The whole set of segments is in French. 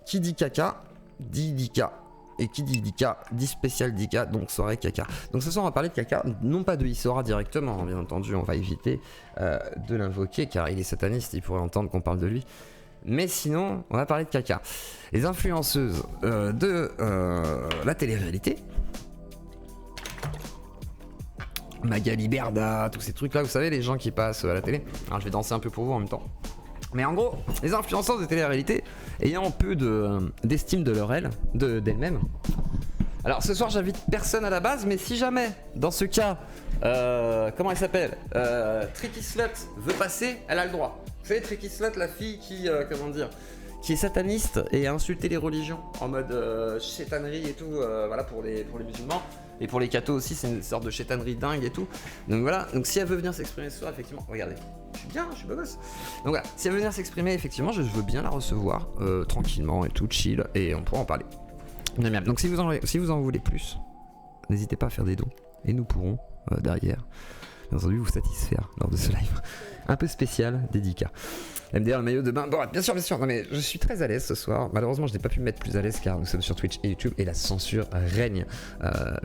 qui dit caca, dit Dika. Et qui dit Dika, dit spécial Dika, donc soirée caca. Donc ce soir on va parler de caca, non pas de Issora directement, bien entendu, on va éviter de l'invoquer car il est sataniste, il pourrait entendre qu'on parle de lui. Mais sinon, on va parler de caca. Les influenceuses de la télé-réalité, Magali Berda, tous ces trucs là, vous savez, les gens qui passent à la télé. Alors je vais danser un peu pour vous en même temps. Mais en gros, les influenceurs de télé-réalité ayant peu d'estime d'elles-mêmes. Alors ce soir j'invite personne à la base, mais si jamais, dans ce cas, comment elle s'appelle, Tricky Slut veut passer, elle a le droit. Vous savez, Tricky Slut, la fille qui, qui est sataniste et a insulté les religions en mode chétanerie et tout, voilà, pour les musulmans. Et pour les cathos aussi, c'est une sorte de chétanerie dingue et tout. Donc voilà, donc si elle veut venir s'exprimer ce soir, effectivement, regardez, je suis bien, je suis beau gosse. Donc voilà, si elle veut venir s'exprimer, effectivement, je veux bien la recevoir tranquillement et tout, chill, et on pourra en parler. Bien, bien. Donc si vous en voulez plus, n'hésitez pas à faire des dons, et nous pourrons, derrière, bien entendu, vous satisfaire lors de ce live un peu spécial, dédicat. MDR, le maillot de bain. Bon, bien sûr, non mais je suis très à l'aise ce soir. Malheureusement, je n'ai pas pu me mettre plus à l'aise car nous sommes sur Twitch et YouTube et la censure règne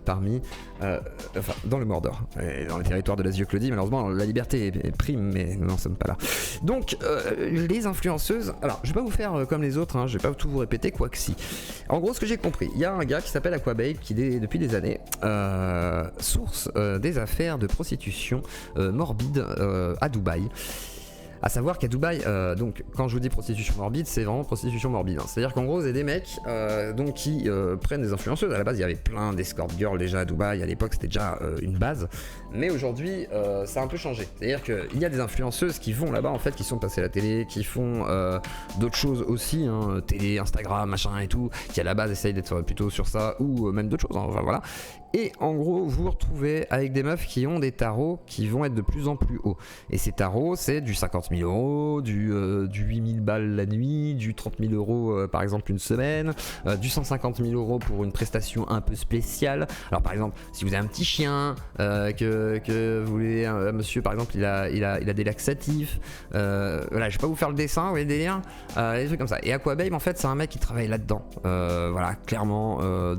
dans le Mordor, et dans le territoire de l'Asie-Claudie. Malheureusement, la liberté est prime, mais nous n'en sommes pas là. Donc, les influenceuses. Alors, je vais pas vous faire comme les autres, hein, je vais pas tout vous répéter, quoi que si. En gros, ce que j'ai compris, il y a un gars qui s'appelle Aquababe qui, depuis des années, source des affaires de prostitution morbide à Dubaï. À savoir qu'à Dubaï, donc quand je vous dis prostitution morbide, c'est vraiment prostitution morbide. Hein. C'est-à-dire qu'en gros, c'est des mecs donc qui prennent des influenceuses. À la base, il y avait plein d'escort girls déjà à Dubaï. À l'époque, c'était déjà une base. Mais aujourd'hui, ça a un peu changé. C'est-à-dire qu'il y a des influenceuses qui vont là-bas, en fait, qui sont passées à la télé, qui font d'autres choses aussi, hein, télé, Instagram, machin et tout, qui à la base essayent d'être plutôt sur ça, ou même d'autres choses. Hein, enfin, voilà. Et en gros, vous vous retrouvez avec des meufs qui ont des tarots qui vont être de plus en plus hauts. Et ces tarots, c'est du 50 000 euros, du 8 000 balles la nuit, du 30 000 euros par exemple une semaine, du 150 000 euros pour une prestation un peu spéciale. Alors par exemple, si vous avez un petit chien, que vous voulez, monsieur par exemple, il a des laxatifs, voilà, je vais pas vous faire le dessin, vous voyez des liens, des trucs comme ça. Et Aquababe, en fait, c'est un mec qui travaille là-dedans, voilà, clairement,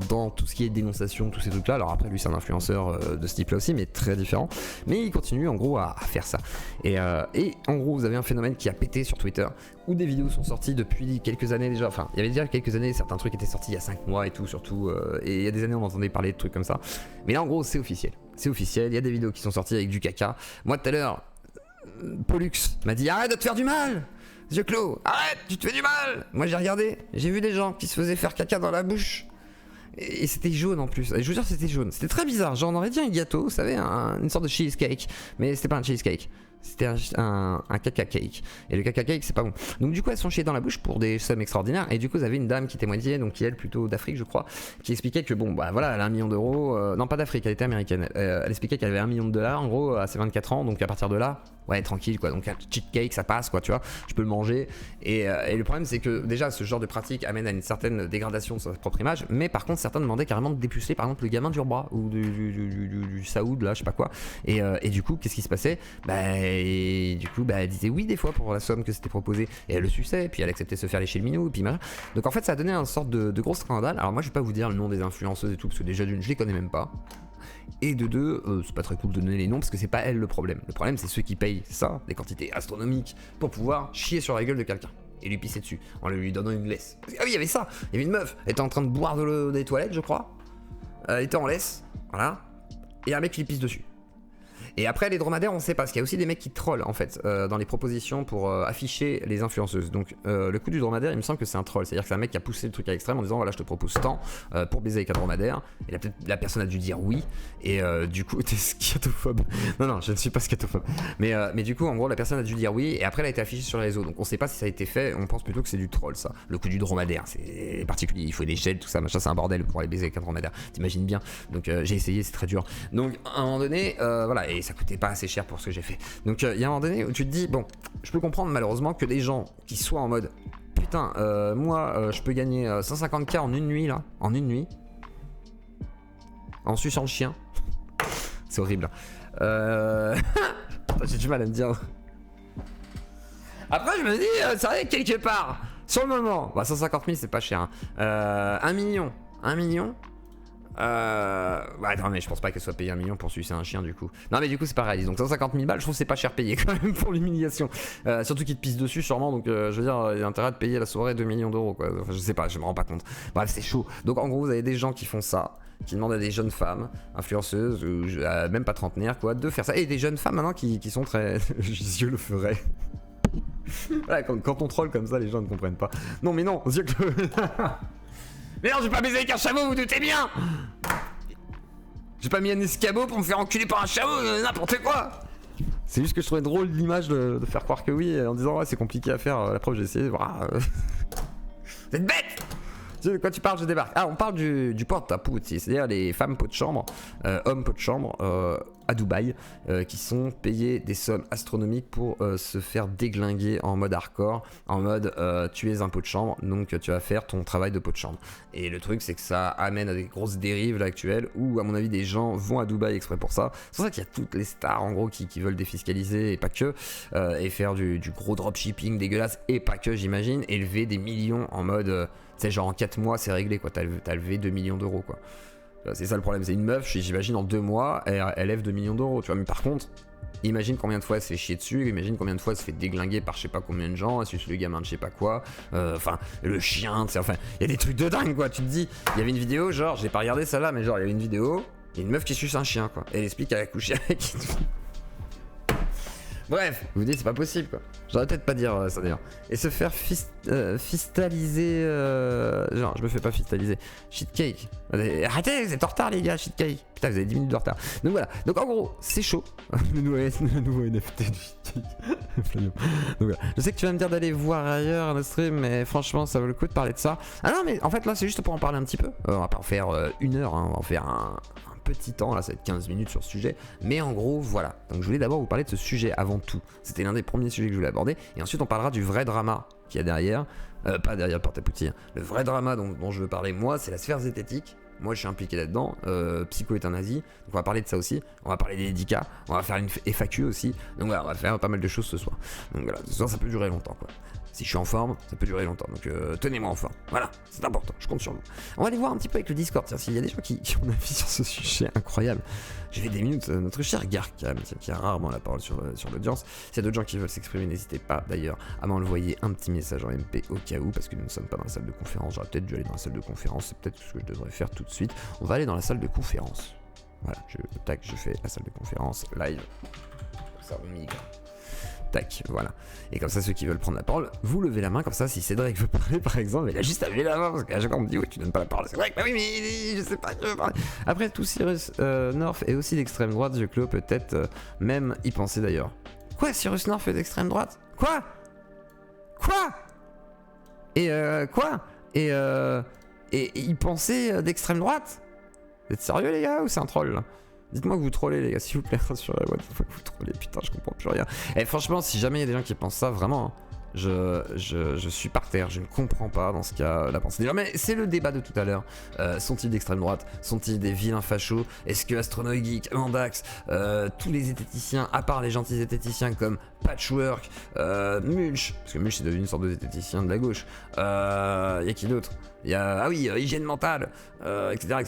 dans tout ce qui est dénonciation, tous ces trucs-là. Alors après, lui, c'est un influenceur de ce type-là aussi, mais très différent. Mais il continue en gros à faire ça. Et en gros, vous avez un phénomène qui a pété sur Twitter, où des vidéos sont sorties depuis quelques années déjà. Enfin, il y avait déjà quelques années, certains trucs étaient sortis il y a 5 mois et tout, surtout. Et il y a des années, on entendait parler de trucs comme ça. Mais là, en gros, c'est officiel. C'est officiel. Il y a des vidéos qui sont sorties avec du caca. Moi, tout à l'heure, Pollux m'a dit arrête de te faire du mal. Monsieur Clos, arrête, tu te fais du mal. Moi, j'ai regardé, j'ai vu des gens qui se faisaient faire caca dans la bouche. Et c'était jaune en plus, et je vous jure c'était jaune, c'était très bizarre, genre on aurait dit un gâteau, vous savez, une sorte de cheesecake, mais c'était pas un cheesecake, c'était un caca cake, et le caca cake c'est pas bon. Donc du coup elles sont chiées dans la bouche pour des sommes extraordinaires, et du coup vous avez une dame qui témoignait, donc qui est elle plutôt d'Afrique je crois, qui expliquait que bon bah voilà elle a 1 million d'euros, non pas d'Afrique, elle était américaine, elle expliquait qu'elle avait 1 million de dollars en gros à ses 24 ans, donc à partir de là, ouais tranquille quoi, donc un cheat cake ça passe quoi tu vois, je peux le manger, et le problème c'est que déjà ce genre de pratique amène à une certaine dégradation de sa propre image, mais par contre certains demandaient carrément de dépuceler par exemple le gamin du bras ou du Saoud là je sais pas quoi, et du coup qu'est-ce qui se passait, et du coup elle disait oui des fois pour la somme que c'était proposé, et elle le suçait, puis elle acceptait de se faire lécher le minou, et puis machin. Donc en fait ça a donné un sorte de gros scandale. Alors moi je vais pas vous dire le nom des influenceuses et tout parce que déjà d'une je les connais même pas, et de deux, c'est pas très cool de donner les noms parce que c'est pas elles le problème. Le problème c'est ceux qui payent ça, des quantités astronomiques, pour pouvoir chier sur la gueule de quelqu'un et lui pisser dessus en lui donnant une laisse. Ah oui, il y avait ça, il y avait une meuf, elle était en train de boire de l'eau des toilettes, je crois. Elle était en laisse, voilà, et un mec qui lui pisse dessus. Et après les dromadaires on sait pas, parce qu'il y a aussi des mecs qui trollent en fait dans les propositions pour afficher les influenceuses. Donc le coup du dromadaire il me semble que c'est un troll, c'est à dire que c'est un mec qui a poussé le truc à l'extrême en disant voilà je te propose tant pour baiser avec un dromadaire, et la personne a dû dire oui, et du coup t'es scatophobe. Non je ne suis pas scatophobe, mais du coup en gros la personne a dû dire oui, et après elle a été affichée sur les réseaux, donc on sait pas si ça a été fait, on pense plutôt que c'est du troll ça. Le coup du dromadaire c'est particulier, il faut des gels tout ça machin, c'est un bordel pour aller baiser avec un dromadaire, t'imagines bien. Donc j'ai essayé, c'est très dur, donc à un moment donné voilà, et ça coûtait pas assez cher pour ce que j'ai fait. Donc il y a un moment donné où tu te dis bon, je peux comprendre malheureusement que des gens qui soient en mode putain moi je peux gagner 150K en une nuit là, en une nuit, en suçant le chien. C'est horrible. J'ai du mal à me dire. Après je me dis c'est vrai que quelque part Sur le moment, bah 150 000 c'est pas cher. Hein. 1 million. 1 million ouais, non mais je pense pas qu'elle soit payée 1 million pour sucer un chien du coup. Non mais du coup c'est pas réaliste. Donc 150 000 balles, je trouve que c'est pas cher payé quand même pour l'humiliation. Surtout qu'il te pisse dessus sûrement. Donc je veux dire, il y a intérêt de payer la soirée 2 millions d'euros quoi. Enfin je sais pas, je me rends pas compte. Bref c'est chaud. Donc en gros vous avez des gens qui font ça, qui demandent à des jeunes femmes, influenceuses, ou même pas trentenaires quoi, de faire ça. Et des jeunes femmes maintenant qui sont très... Jésus le ferait. Voilà, quand on troll comme ça les gens ne comprennent pas. Non mais non, Dieu que... Mais non, j'ai pas baisé avec un chameau, vous doutez bien. J'ai pas mis un escabeau pour me faire enculer par un chameau, n'importe quoi. C'est juste que je trouvais drôle l'image de faire croire que oui, en disant ouais c'est compliqué à faire, la preuve j'ai essayé, voilà. Vous êtes bête. De quoi tu parles, je débarque. Ah, on parle du porte-à-poute, c'est-à-dire les femmes pot de chambre, hommes pot de chambre à Dubaï, qui sont payés des sommes astronomiques pour se faire déglinguer en mode hardcore, en mode tu es un pot de chambre, donc tu vas faire ton travail de pot de chambre. Et le truc, c'est que ça amène à des grosses dérives là actuelles, où à mon avis des gens vont à Dubaï exprès pour ça. C'est pour ça qu'il y a toutes les stars en gros qui veulent défiscaliser et pas que, et faire du gros dropshipping dégueulasse et pas que j'imagine, élever des millions en mode... c'est genre en 4 mois c'est réglé quoi, t'as levé 2 millions d'euros quoi. C'est ça le problème, c'est une meuf, j'imagine en 2 mois elle lève 2 millions d'euros, tu vois. Mais par contre, imagine combien de fois elle se fait chier dessus, imagine combien de fois elle se fait déglinguer par je sais pas combien de gens, elle suce le gamin de je sais pas quoi, enfin le chien, enfin il y a des trucs de dingue quoi. Tu te dis, il y avait une vidéo genre, j'ai pas regardé celle-là mais genre il y avait une vidéo, il y a une meuf qui suce un chien quoi, et elle explique qu'elle a couché avec. Bref, vous dites c'est pas possible quoi. J'aurais peut-être pas dire ça d'ailleurs. Et se faire fistaliser... genre, je me fais pas fistaliser. Shitcake. Arrêtez, vous êtes en retard les gars, shitcake. Putain, vous avez 10 minutes de retard. Donc voilà. Donc en gros, c'est chaud. le nouveau NFT de shitcake. Donc voilà. Je sais que tu vas me dire d'aller voir ailleurs un stream, mais franchement, ça vaut le coup de parler de ça. Ah non, mais en fait là, c'est juste pour en parler un petit peu. On va pas en faire 1 heure, hein. On va en faire un petit temps, là ça va être 15 minutes sur ce sujet, mais en gros voilà. Donc je voulais d'abord vous parler de ce sujet avant tout, c'était l'un des premiers sujets que je voulais aborder, et ensuite on parlera du vrai drama qu'il y a derrière, pas derrière le porte-à-poutier, le vrai drama dont je veux parler moi, c'est la sphère zététique. Moi je suis impliqué là-dedans, psycho-euthanasie, donc on va parler de ça aussi, on va parler des dédicats, on va faire une FAQ aussi, donc voilà, on va faire pas mal de choses ce soir. Donc voilà, ce soir ça peut durer longtemps quoi. Si je suis en forme, ça peut durer longtemps, donc tenez-moi en forme. Voilà, c'est important, je compte sur vous. On va aller voir un petit peu avec le Discord, tiens, s'il y a des gens qui ont un avis sur ce sujet incroyable. J'ai fait des minutes, notre cher Garcam, qui a rarement la parole sur l'audience. S'il y a d'autres gens qui veulent s'exprimer, n'hésitez pas d'ailleurs à m'envoyer un petit message en MP au cas où, parce que nous ne sommes pas dans la salle de conférence. J'aurais peut-être dû aller dans la salle de conférence, c'est peut-être ce que je devrais faire tout de suite. On va aller dans la salle de conférence. Voilà, je fais la salle de conférence live. Ça migre. Tac, voilà. Et comme ça, ceux qui veulent prendre la parole, vous levez la main, comme ça, si Cédric veut parler, par exemple, il a juste à lever la main, parce qu'à chaque fois, on me dit, oui, tu donnes pas la parole. C'est vrai que, bah oui, mais je sais pas, je veux parler. Après, tout Cyrus North est aussi d'extrême droite, je clos peut-être même y penser d'ailleurs. Quoi, Cyrus North est d'extrême droite? Quoi? Et quoi? Et y penser d'extrême droite? Vous êtes sérieux, les gars, ou c'est un troll, là? Dites-moi que vous trollez les gars, s'il vous plaît, sur la boîte, vous trollez, putain, je comprends plus rien. Et franchement, si jamais il y a des gens qui pensent ça, vraiment, je suis par terre, je ne comprends pas dans ce cas la pensée. Mais c'est le débat de tout à l'heure. Sont-ils d'extrême droite? Sont-ils des vilains fachos? Est-ce que Astronoid Geek, Mandax, tous les zététiciens, à part les gentils zététiciens comme Patchwork, Mulch, parce que Mulch c'est devenu une sorte de zététicien de la gauche. Y a qui d'autre? Il y a, ah oui, hygiène mentale, etc.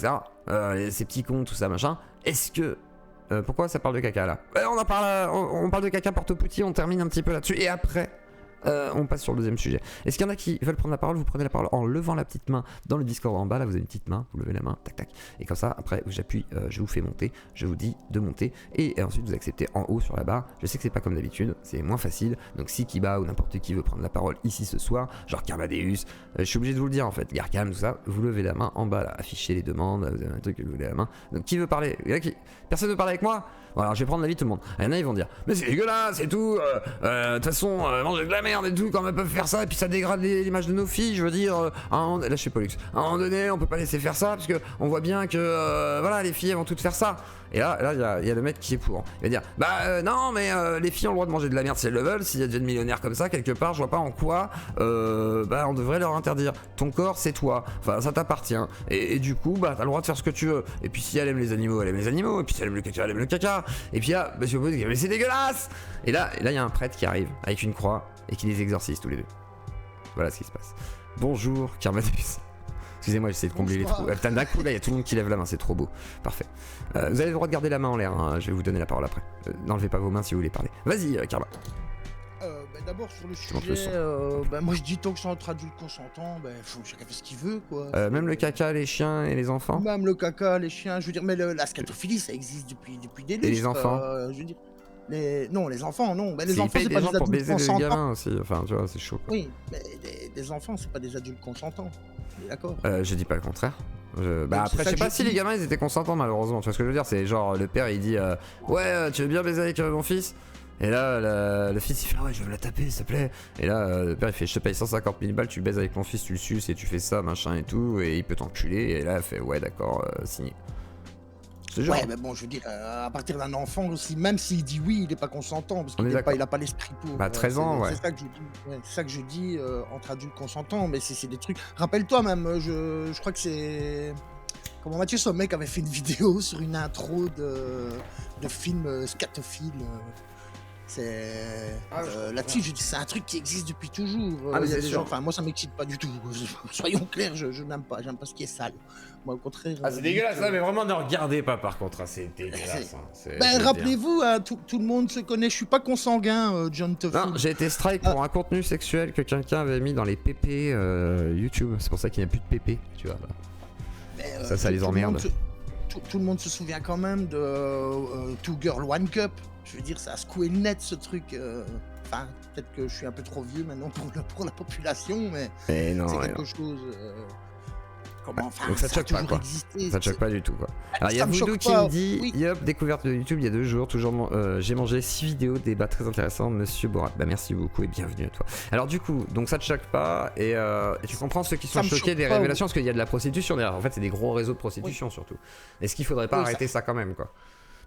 Ces petits cons, tout ça, machin. Est-ce que... pourquoi ça parle de caca là? On parle de caca porte-poutis, on termine un petit peu là-dessus, et après... on passe sur le deuxième sujet. Est-ce qu'il y en a qui veulent prendre la parole? Vous prenez la parole en levant la petite main dans le Discord en bas. Là, vous avez une petite main, vous levez la main, tac tac. Et comme ça, après, j'appuie, je vous fais monter, je vous dis de monter. Et ensuite, vous acceptez en haut sur la barre. Je sais que c'est pas comme d'habitude, c'est moins facile. Donc, si Kiba ou n'importe qui veut prendre la parole ici ce soir, genre Carmadeus, je suis obligé de vous le dire en fait, Garcam, tout ça, vous levez la main en bas là, affichez les demandes, vous avez un truc, vous levez la main. Donc, qui veut parler? Personne veut parler avec moi? Voilà, je vais prendre l'avis de tout le monde. Il y en a, ils vont dire, mais c'est dégueulasse et tout, de toute façon, manger de la merde et tout, quand même peuvent faire ça, et puis ça dégrade l'image de nos filles, je veux dire, là je suis Pollux, à un moment donné, on peut pas laisser faire ça, parce que on voit bien que, voilà, les filles elles vont toutes faire ça. Et là, il y a le mec qui est pour. Il va dire, non, mais les filles ont le droit de manger de la merde si elles le veulent, s'il y a déjà de millionnaires comme ça, quelque part, je vois pas en quoi, on devrait leur interdire. Ton corps, c'est toi, enfin, ça t'appartient. Et du coup, t'as le droit de faire ce que tu veux. Et puis si elle aime les animaux, elle aime les animaux, et puis si elle aime le caca, elle aime le caca. Et puis là, monsieur Pollux dit, mais c'est dégueulasse! Et là, il y a un prêtre qui arrive avec une croix et qui les exorcise tous les deux. Voilà ce qui se passe. Bonjour, Carmadus. Excusez-moi, j'essaie de combler les trous. Putain, d'un coup, là, il y a tout le monde qui lève la main, c'est trop beau. Parfait. Vous avez le droit de garder la main en l'air, hein. Je vais vous donner la parole après. N'enlevez pas vos mains si vous voulez parler. Vas-y, Karma. D'abord sur le sujet, moi je dis tant que c'est entre adultes consentants, faut chacun fait ce qu'il veut quoi. Même le caca, les chiens et les enfants. Même le caca, les chiens, je veux dire, mais la scatophilie ça existe depuis des lustres. Et les enfants je veux dire, non, les enfants non, mais les ils enfants payent c'est des pas gens des pour adultes baiser des consentants. gamins aussi, enfin tu vois, c'est chaud quoi. Oui, mais des enfants c'est pas des adultes consentants, d'accord. Je dis pas le contraire. Après, je sais pas si les gamins ils étaient consentants malheureusement. Tu vois ce que je veux dire? C'est genre le père il dit ouais, tu veux bien baiser avec mon fils? Et là, le fils il fait ouais, je veux me la taper s'il te plaît. Et là, le père il fait je te paye 150 000 balles, tu baises avec mon fils, tu le suces et tu fais ça, machin et tout. Et il peut t'enculer. Et là, elle fait ouais, d'accord, signé. Ouais, mais bon, je veux dire, à partir d'un enfant aussi, même s'il dit oui, il est pas consentant parce qu'il a pas l'esprit pour. 13 ans, ouais. C'est ça que je dis, c'est ça que je dis entre adultes consentants, mais c'est des trucs. Rappelle-toi même, je crois que c'est. Comment Mathieu Sommet avait fait une vidéo sur une intro de film scatophile. Là-dessus, je dis c'est un truc qui existe depuis toujours. Il y a des gens, enfin moi ça m'excite pas du tout. Soyons clairs, je n'aime pas, ce qui est sale. Moi au contraire. C'est dégueulasse, mais vraiment ne regardez pas par contre, c'est dégueulasse. Rappelez-vous, tout le monde se connaît. Je suis pas consanguin, John Toffee. Non, j'ai été strike pour un contenu sexuel que quelqu'un avait mis dans les PP YouTube. C'est pour ça qu'il n'y a plus de PP, tu vois. Ça les emmerde. Tout le monde se souvient quand même de Two Girl One Cup. Je veux dire, ça a secoué le net ce truc. Enfin, peut-être que je suis un peu trop vieux maintenant pour la population, mais c'est quelque chose. Donc ça te choque pas quoi. Ça te choque pas du tout quoi. Alors il y a Voodoo qui me dit Yop, découverte de YouTube il y a 2 jours, toujours j'ai mangé 6 vidéos, débats très intéressants, monsieur Borat. Bah merci beaucoup et bienvenue à toi. Alors du coup, donc ça te choque pas et tu comprends ceux qui sont choqués des révélations parce qu'il y a de la prostitution derrière. En fait c'est des gros réseaux de prostitution surtout. Est-ce qu'il faudrait pas arrêter ça quand même quoi?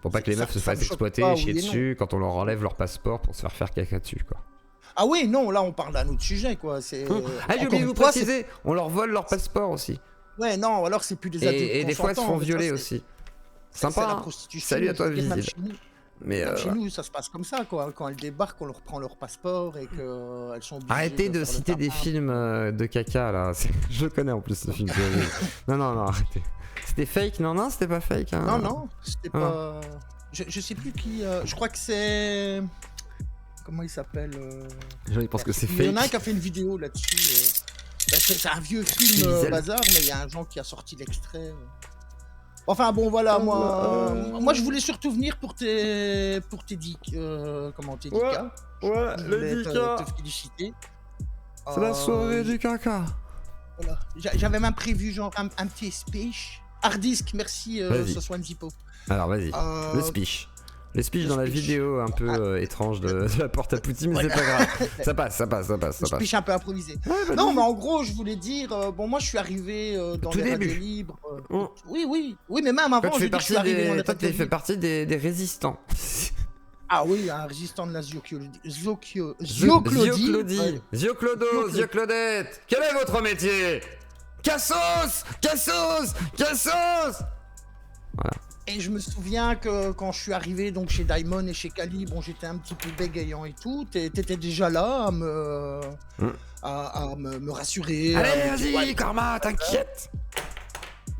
Pour pas que les meufs se fassent exploiter, chier dessus quand on leur enlève leur passeport pour se faire caca dessus quoi. Ah oui non, là on parle d'un autre sujet quoi. Ah j'ai oublié de vous préciser, on leur vole leur passeport aussi. Ouais, non, alors c'est plus des adultes consentants. Et des fois, elles se font violer aussi. Sympa, la hein. prostitution. Salut à toi, Visible. Mais chez nous, ça se passe comme ça, quoi. Quand elles débarquent, on leur prend leur passeport et qu'elles sont obligées. Arrêtez de citer des films de caca, là. Je connais en plus ce film. Non, arrêtez. C'était fake? Non, c'était pas fake. Hein. Non, c'était pas... Je sais plus qui... Je crois que c'est... Comment il s'appelle Je pense que c'est fake. Il y en a un qui a fait une vidéo là-dessus. C'est un vieux film bazar, mais il y a un genre qui a sorti l'extrait. Enfin bon, voilà, moi je voulais surtout venir pour tes dicas. Ouais, le dica. Te féliciter. C'est la soirée du caca. Voilà. J'avais même prévu genre un petit speech. Harddisk, merci Soswan Zippo. Alors vas-y, le speech. Le speech dans la vidéo un peu étrange de la porte à Poutine, mais c'est pas grave. Ça passe. Le speech un peu improvisé. Ouais, non, mais en gros, je voulais dire, moi je suis arrivé dans les radios libres. Oui, mais même avant, je suis arrivé dans les radios libres. Toi, tu fais partie des résistants. Ah oui, un résistant de la Zioclodie. Zioclodette. Quel est votre métier? Cassos. Voilà. Et je me souviens que quand je suis arrivé donc chez Diamond et chez Kali, bon j'étais un petit peu bégayant et tout, t'étais déjà là à me rassurer. Allez, vas-y, Karma, t'inquiète.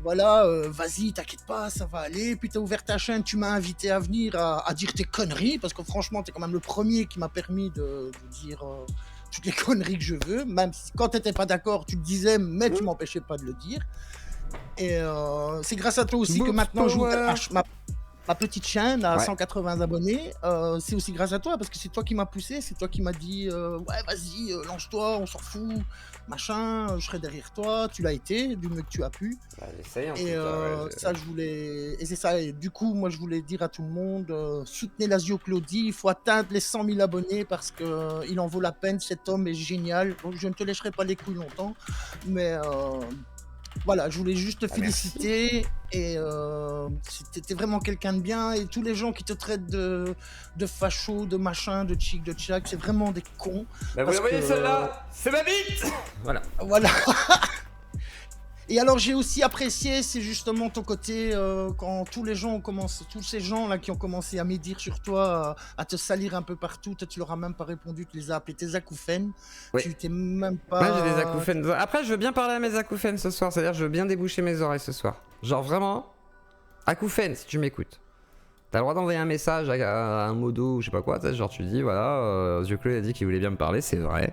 Voilà, vas-y, t'inquiète pas, ça va aller. Puis t'as ouvert ta chaîne, tu m'as invité à venir à dire tes conneries, parce que franchement, t'es quand même le premier qui m'a permis de dire toutes les conneries que je veux. Même si quand t'étais pas d'accord, tu le disais, mais tu m'empêchais pas de le dire. Et c'est grâce à toi aussi que maintenant ma petite chaîne à 180 abonnés, c'est aussi grâce à toi parce que c'est toi qui m'as poussé, c'est toi qui m'as dit ouais vas-y lance-toi, on s'en fout, machin, je serai derrière toi, tu l'as été du mieux que tu as pu. Et ça je voulais, et c'est ça, et du coup moi je voulais dire à tout le monde, soutenez la Zioclodie, il faut atteindre les 100 000 abonnés parce que il en vaut la peine, cet homme est génial, donc je ne te lâcherai pas les couilles longtemps, mais voilà, je voulais juste te féliciter et t'es vraiment quelqu'un de bien et tous les gens qui te traitent de facho, de machin, de chic, de tchac, c'est vraiment des cons. Bah vous voyez celle-là, c'est ma bite. Voilà. Et alors j'ai aussi apprécié, c'est justement ton côté quand tous ces gens là qui ont commencé à médire sur toi, à te salir un peu partout, toi tu leur as même pas répondu, tu les as appelés tes acouphènes, Oui. tu t'es même Ouais, j'ai des pas. acouphènes. Après, je veux bien parler à mes acouphènes ce soir, c'est-à-dire je veux bien déboucher mes oreilles ce soir. Genre vraiment, acouphènes, si tu m'écoutes. T'as le droit d'envoyer un message à un modo ou je sais pas quoi, genre tu dis voilà, Zioclo a dit qu'il voulait bien me parler, c'est vrai.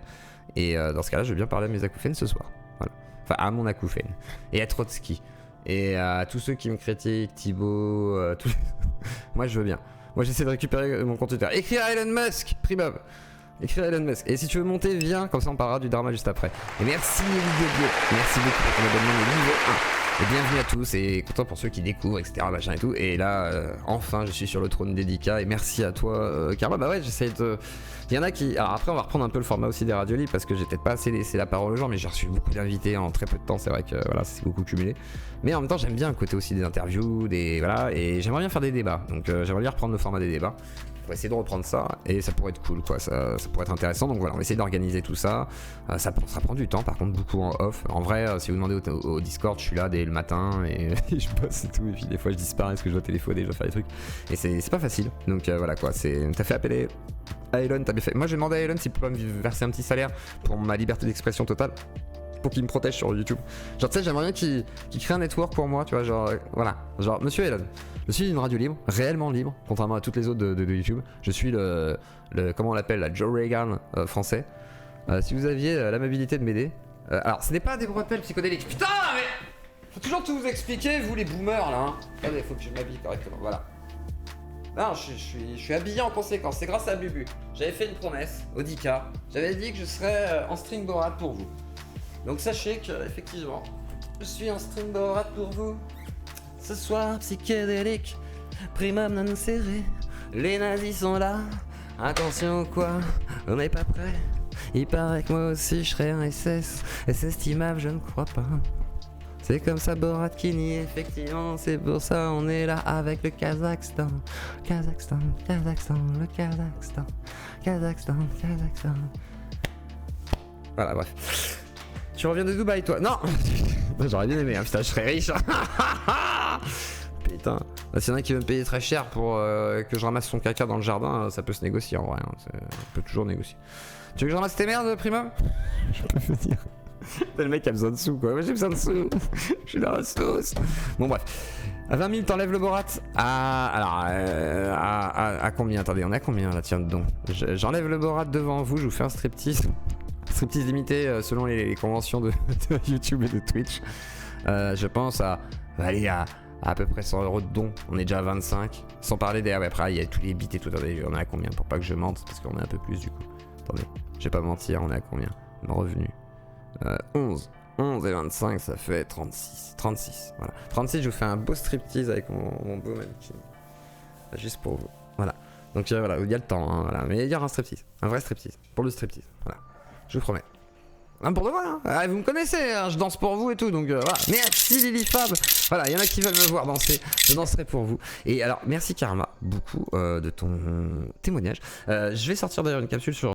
Et dans ce cas-là, je veux bien parler à mes acouphènes ce soir. Voilà. Enfin, à mon acouphène. Et à Trotsky. Et à tous ceux qui me critiquent, Thibaut, moi je veux bien. Moi j'essaie de récupérer mon compte Twitter. Écrire à Elon Musk, Primum. Écrire à Elon Musk. Et si tu veux monter, viens, comme ça on parlera du Dharma juste après. Et merci Nelly Dédié. Merci beaucoup pour ton abonnement de niveau 1. Et bienvenue à tous, et content pour ceux qui découvrent, etc. Machin et tout. Et là, enfin, je suis sur le trône d'Edika. Et merci à toi, Karma. Bah ouais, j'essaie de. Il y en a qui. Alors après, on va reprendre un peu le format aussi des radios libres parce que j'ai peut-être pas assez laissé la parole aux gens, mais j'ai reçu beaucoup d'invités en très peu de temps. C'est vrai que voilà, c'est beaucoup cumulé. Mais en même temps, j'aime bien le côté aussi des interviews, des. Voilà. Et j'aimerais bien faire des débats. Donc j'aimerais bien reprendre le format des débats. On va essayer de reprendre ça et ça pourrait être cool quoi, ça pourrait être intéressant, donc voilà, on va essayer d'organiser tout ça. Ça prend du temps par contre, beaucoup en off. En vrai, si vous demandez au Discord, je suis là dès le matin et je bosse et tout, et puis des fois je disparais parce que je dois téléphoner, je dois faire des trucs et c'est pas facile, donc voilà quoi, t'as fait appeler à Elon, t'as bien fait. Moi j'ai demandé à Elon s'il peut pas me verser un petit salaire pour ma liberté d'expression totale, pour qu'il me protège sur YouTube. Genre tu sais, j'aimerais bien qu'il crée un network pour moi, tu vois, genre voilà, genre monsieur Elon, je suis une radio libre, réellement libre, contrairement à toutes les autres de YouTube. Je suis le comment on l'appelle, la Joe Reagan français. Si vous aviez l'amabilité de m'aider. Alors, ce n'est pas des bretelles psychodéliques. Putain, mais faut toujours tout vous expliquer, vous les boomers là. Hein. Attendez, faut que je m'habille correctement. Voilà. Non, je suis habillé en conséquence. C'est grâce à Bubu. J'avais fait une promesse au Dika. J'avais dit que je serais en string Borat pour vous. Donc sachez que effectivement, je suis en string Borat pour vous. Ce soir, psychédélique, Primum non serré, les nazis sont là, attention quoi, on n'est pas prêt. Il paraît que moi aussi je serais un SS, est estimable je ne crois pas. C'est comme ça Borat qui nie, effectivement, c'est pour ça on est là avec le Kazakhstan. Kazakhstan, Kazakhstan, le Kazakhstan, Kazakhstan, Kazakhstan. Voilà, bref. Tu reviens de Dubaï toi? Non. J'aurais bien aimé, hein, putain, je serais riche. Putain. S'il y en a qui veut me payer très cher pour que je ramasse son caca dans le jardin, ça peut se négocier en vrai. Hein. On peut toujours négocier. Tu veux que je ramasse tes merdes, Primum? Je peux le dire. T'as le mec qui a besoin de sous, quoi. Moi j'ai besoin de sous. Je suis dans la sauce. Bon, bref. À 20 000, t'enlèves le Borat. À combien? Attendez, on est à combien là? Tiens, donc. J'enlève le Borat devant vous, je vous fais un striptease. Striptease limité selon les conventions de YouTube et de Twitch. Je pense à peu près 100 € de dons. On est déjà à 25. Sans parler des. Ouais, après, il y a tous les bits et tout. Attendez, on est à combien? Pour pas que je mente, parce qu'on est un peu plus du coup. Attendez, je vais pas mentir, on est à combien? Mon revenu 11 et 25, ça fait 36. Voilà. 36, je vous fais un beau striptease avec mon beau mannequin. Juste pour vous. Voilà. Donc voilà, il y a le temps, hein, voilà. Mais il y aura un striptease. Un vrai striptease. Pour le striptease. Voilà. Je vous promets. Hein, pour de vrai, hein. Ah, vous me connaissez, hein, je danse pour vous et tout, donc voilà. Merci Lily Fab. Voilà, il y en a qui veulent me voir danser, je danserai pour vous. Et alors, merci Karma, beaucoup de ton témoignage. Je vais sortir d'ailleurs une capsule sur